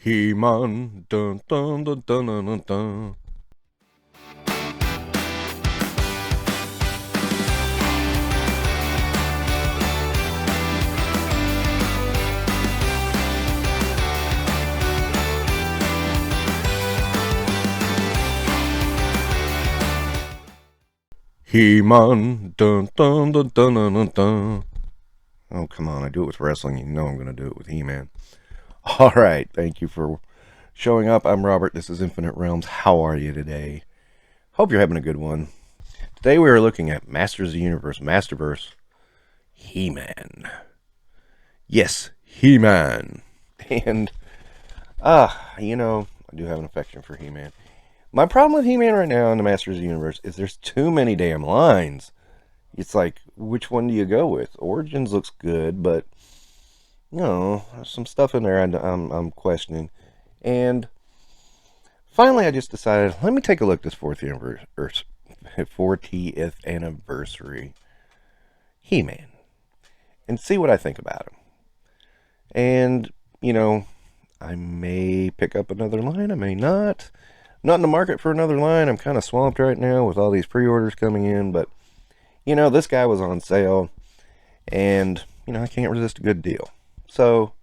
He-Man, dun dun dun dun dun dun dun. He-Man, dun dun dun dun dun dun dun. Oh, come on, I do it with wrestling, you know I'm going to do it with He-Man. Alright, thank you for showing up. I'm Robert, this is Infinite Realms. How are you today? Hope you're having a good one. Today we are looking at Masters of the Universe, Masterverse, He-Man. Yes, He-Man. And, you know, I do have an affection for He-Man. My problem with He-Man right now in the Masters of the Universe is there's too many damn lines. It's like, which one do you go with? Origins looks good, but, you know, there's some stuff in there I'm questioning. And finally I just decided, let me take a look at this 40th anniversary He-Man and see what I think about him. And, you know, I may pick up another line, I may not. I'm not in the market for another line. I'm kind of swamped right now with all these pre-orders coming in, but, you know, this guy was on sale, and, you know, I can't resist a good deal. So,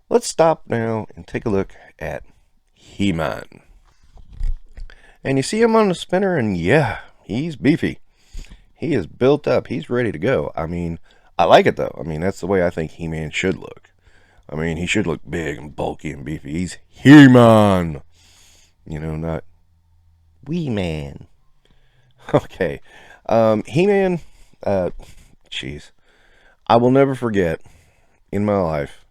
let's stop now and take a look at He-Man. And you see him on the spinner, and yeah, he's beefy. He is built up. He's ready to go. I mean, I like it, though. I mean, that's the way I think He-Man should look. I mean, he should look big and bulky and beefy. He's He-Man. You know, not Wee Man. Okay. He-Man, jeez. I will never forget in my life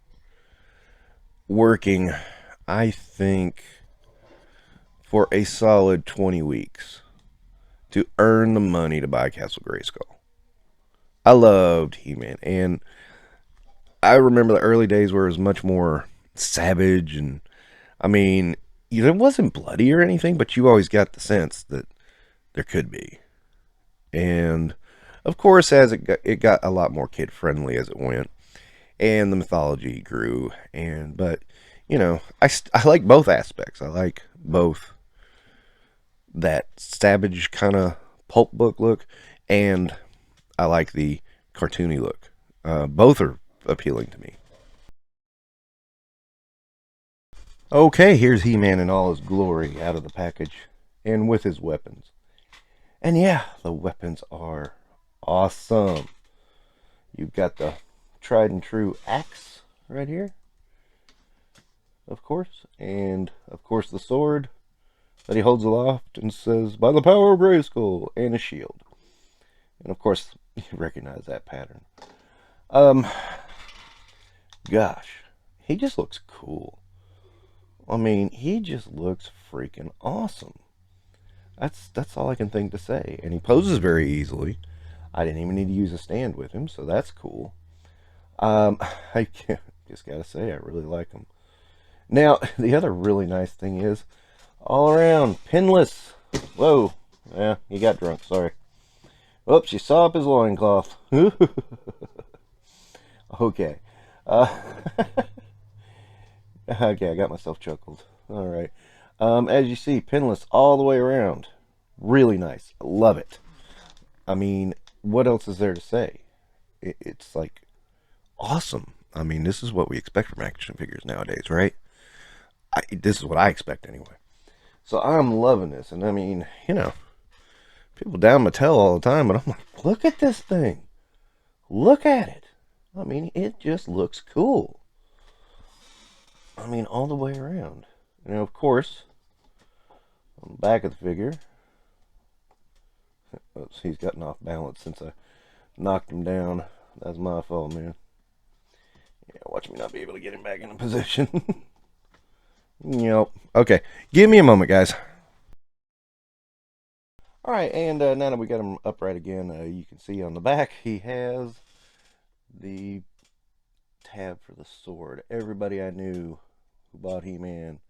working, I think, for a solid 20 weeks to earn the money to buy Castle Grayskull. I loved He-Man, and I remember the early days where it was much more savage, and I mean, it wasn't bloody or anything, but you always got the sense that there could be. And of course, as it got a lot more kid friendly as it went, and the mythology grew. But you know, I like both aspects. I like both that savage kind of pulp book look, and I like the cartoony look. Both are appealing to me. Okay, here's He-Man in all his glory out of the package, and with his weapons. And yeah, the weapons are awesome. You've got the tried and true axe right here, of course, and of course the sword that he holds aloft and says, "By the power of Grayskull," and a shield. And of course, you recognize that pattern. Gosh, he just looks cool. I mean, he just looks freaking awesome. That's all I can think to say. And he poses very easily. I didn't even need to use a stand with him, so that's cool. I just gotta say, I really like him. Now, the other really nice thing is, all around, pinless. Whoa, yeah, he got drunk, sorry. Oops, you saw up his loincloth. Okay. Okay, I got myself chuckled. Alright. As you see, pinless all the way around. Really nice. I love it. I mean, what else is there to say? It's like awesome. I mean, this is what we expect from action figures nowadays, right? This is what I expect anyway. So I'm loving this. And I mean, you know, people down Mattel all the time, but I'm like, look at this thing. Look at it. I mean, it just looks cool. I mean, all the way around. And of course, on the back of the figure, oops, he's gotten off balance since I knocked him down. That's my fault, man. Yeah, watch me not be able to get him back in position. Yep. Okay, give me a moment, guys. Alright, and now that we got him upright again, you can see on the back he has the tab for the sword. Everybody I knew who bought He-Man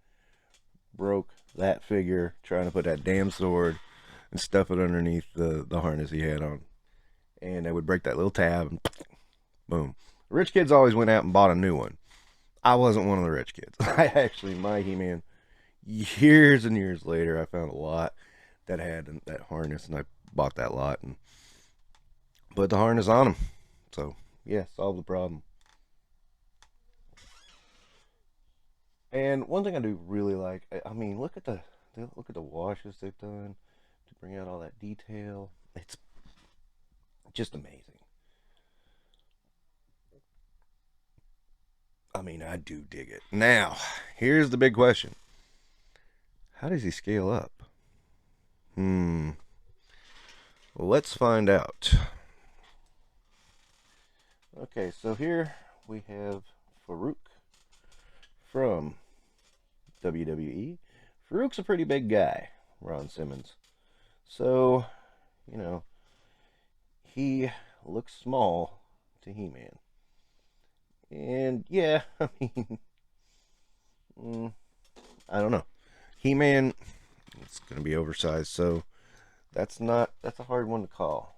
broke that figure trying to put that damn sword and stuff it underneath the harness he had on. And they would break that little tab and boom. The rich kids always went out and bought a new one. I wasn't one of the rich kids. I actually, my He-Man, years and years later, I found a lot that had that harness, and I bought that lot and put the harness on him. So, yeah, solved the problem. And one thing I do really like, I mean, look at the washes they've done to bring out all that detail. It's just amazing. I mean, I do dig it. Now, here's the big question. How does he scale up? Well, let's find out. Okay, so here we have Farouk from WWE. Farouk's a pretty big guy, Ron Simmons. So, you know, he looks small to He-Man. And yeah, I mean, I don't know. He-Man, it's going to be oversized, so that's a hard one to call.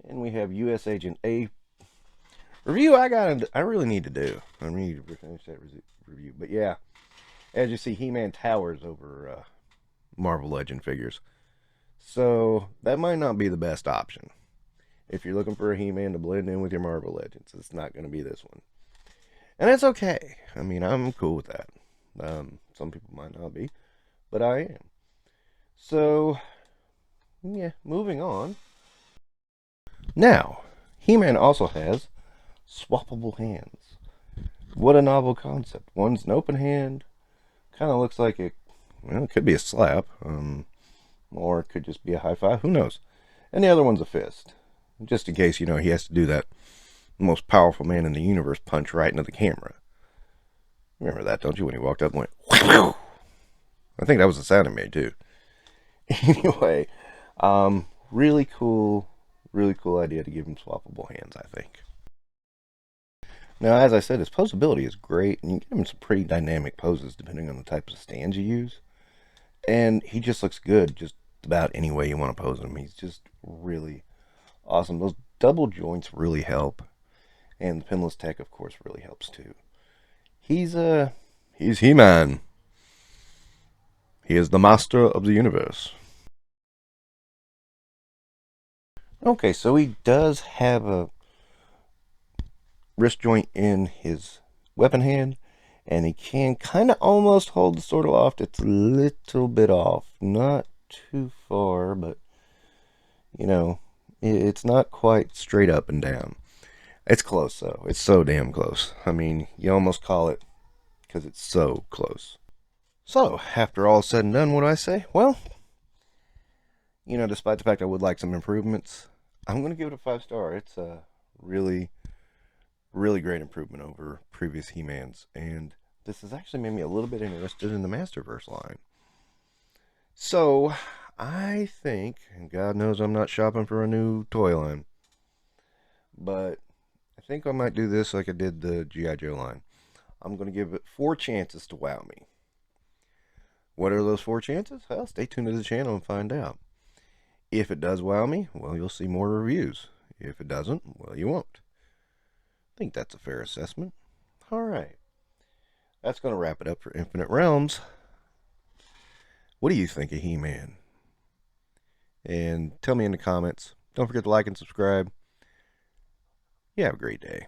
And we have U.S. Agent A review. I really need to do. I need to finish that review. But yeah, as you see, He-Man towers over Marvel Legend figures. So that might not be the best option. If you're looking for a He-Man to blend in with your Marvel Legends, it's not going to be this one. And it's okay. I mean, I'm cool with that. Some people might not be, but I am. So, yeah, moving on. Now, He-Man also has swappable hands. What a novel concept. One's an open hand. Kind of looks like it could be a slap. Or it could just be a high five. Who knows? And the other one's a fist. Just in case, he has to do that most powerful man in the universe punch right into the camera. Remember that, don't you? When he walked up and went, whew! I think that was the sound he made, too. Anyway, really cool idea to give him swappable hands, I think. Now, as I said, his posability is great, and you can give him some pretty dynamic poses depending on the types of stands you use. And he just looks good just about any way you want to pose him. He's just really awesome. Those double joints really help. And the pinless tech, of course, really helps too. He's He-Man. He is the master of the universe. Okay, so he does have a wrist joint in his weapon hand, and he can kind of almost hold the sword aloft. It's a little bit off. Not too far, but, it's not quite straight up and down. It's close, though. It's so damn close. I mean, you almost call it because it's so close. So, after all said and done, what do I say? Well, despite the fact I would like some improvements, I'm going to give it a 5-star. It's a really, really great improvement over previous He-Mans. And this has actually made me a little bit interested in the Masterverse line. So, I think, and God knows I'm not shopping for a new toy line, but I think I might do this like I did the G.I. Joe line. I'm going to give it 4 chances to wow me. What are those 4 chances? Well, stay tuned to the channel and find out. If it does wow me, well, you'll see more reviews. If it doesn't, well, you won't. I think that's a fair assessment. Alright. That's going to wrap it up for Infinite Realms. What do you think of He-Man? And tell me in the comments. Don't forget to like and subscribe. You have a great day.